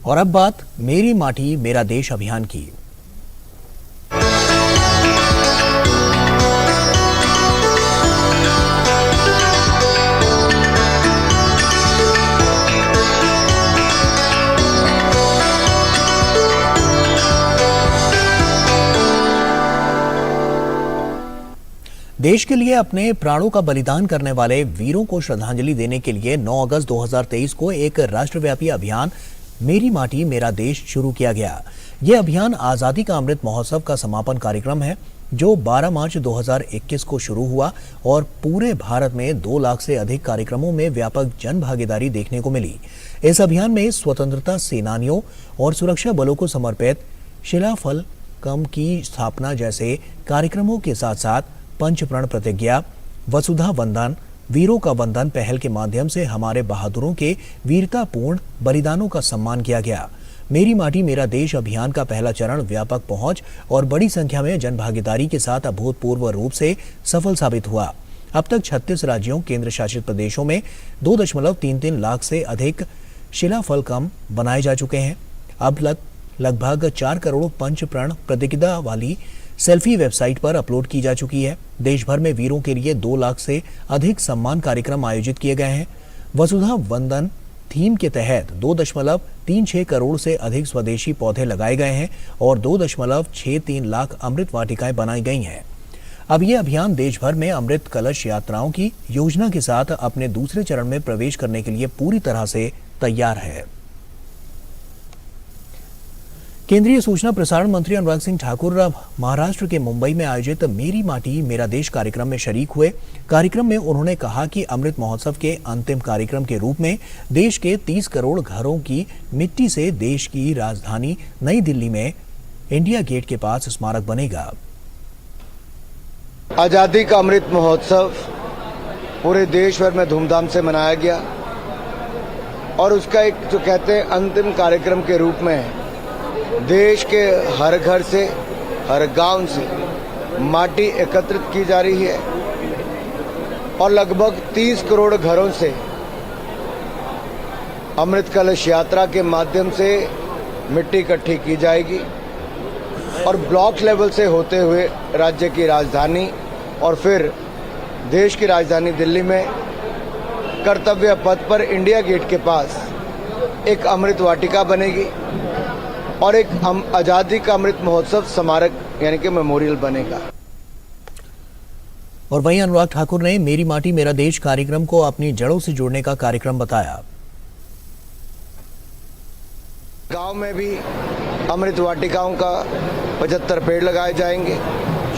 और अब बात मेरी माटी मेरा देश अभियान की। देश के लिए अपने प्राणों का बलिदान करने वाले वीरों को श्रद्धांजलि देने के लिए 9 अगस्त 2023 को एक राष्ट्रव्यापी अभियान मेरी माटी मेरा देश शुरू किया गया। यह अभियान आजादी का अमृत महोत्सव का समापन कार्यक्रम है जो 12 मार्च 2021 को शुरू हुआ और पूरे भारत में 2 लाख से अधिक कार्यक्रमों में व्यापक जन भागीदारी देखने को मिली। इस अभियान में स्वतंत्रता सेनानियों और सुरक्षा बलों को समर्पित शिलाफलकम की स्थापना जैसे कार्यक्रमों के साथ साथ पंचप्रण प्रतिज्ञा, वसुधा वंदन, वीरों का वंदन पहल के माध्यम से हमारे बहादुरों के वीरतापूर्ण बलिदानों का सम्मान किया गया। मेरी माटी मेरा देश अभियान का पहला चरण व्यापक पहुंच और बड़ी संख्या में जनभागीदारी के साथ अभूतपूर्व रूप से सफल साबित हुआ। अब तक 36 राज्यों, केंद्र शासित प्रदेशों में 2.33 लाख से अधिक शिलाफलकम बनाए जा चुके हैं। अब लगभग 4 करोड़ पंचप्रण प्रतिज्ञा वाली सेल्फी वेबसाइट पर अपलोड की जा चुकी है। देश भर में वीरों के लिए 2 लाख से अधिक सम्मान कार्यक्रम आयोजित किए गए हैं। वसुधा वंदन थीम के तहत 2.36 करोड़ से अधिक स्वदेशी पौधे लगाए गए हैं और 2.63 लाख अमृत वाटिकाएं बनाई गई हैं। अब ये अभियान देश भर में अमृत कलश यात्राओं की योजना के साथ अपने दूसरे चरण में प्रवेश करने के लिए पूरी तरह से तैयार है। केंद्रीय सूचना प्रसारण मंत्री अनुराग सिंह ठाकुर महाराष्ट्र के मुंबई में आयोजित मेरी माटी मेरा देश कार्यक्रम में शरीक हुए। कार्यक्रम में उन्होंने कहा कि अमृत महोत्सव के अंतिम कार्यक्रम के रूप में देश के 30 करोड़ घरों की मिट्टी से देश की राजधानी नई दिल्ली में इंडिया गेट के पास स्मारक बनेगा। आजादी का अमृत महोत्सव पूरे देश भर में धूमधाम से मनाया गया और उसका एक जो कहते हैं अंतिम कार्यक्रम के रूप में देश के हर घर से, हर गांव से माटी एकत्रित की जा रही है और लगभग 30 करोड़ घरों से अमृत कलश यात्रा के माध्यम से मिट्टी इकट्ठी की जाएगी और ब्लॉक लेवल से होते हुए राज्य की राजधानी और फिर देश की राजधानी दिल्ली में कर्तव्य पथ पर इंडिया गेट के पास एक अमृत वाटिका बनेगी और एक आजादी का अमृत महोत्सव स्मारक यानी कि मेमोरियल बनेगा। और वहीं अनुराग ठाकुर ने मेरी माटी मेरा देश कार्यक्रम को अपनी जड़ों से जोड़ने का कार्यक्रम बताया। गांव में भी अमृत वाटिकाओं का 75 पेड़ लगाए जाएंगे।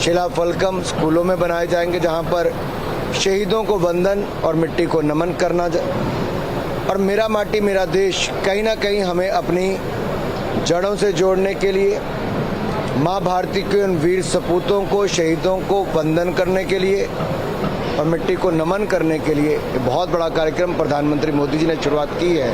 शिलाफलकम स्कूलों में बनाए जाएंगे जहां पर शहीदों को वंदन और मिट्टी को नमन करना और मेरा माटी मेरा देश कहीं ना कहीं हमें अपनी जड़ों से जोड़ने के लिए, माँ भारती के उन वीर सपूतों को, शहीदों को वंदन करने के लिए और मिट्टी को नमन करने के लिए बहुत बड़ा कार्यक्रम प्रधानमंत्री मोदी जी ने शुरुआत की है।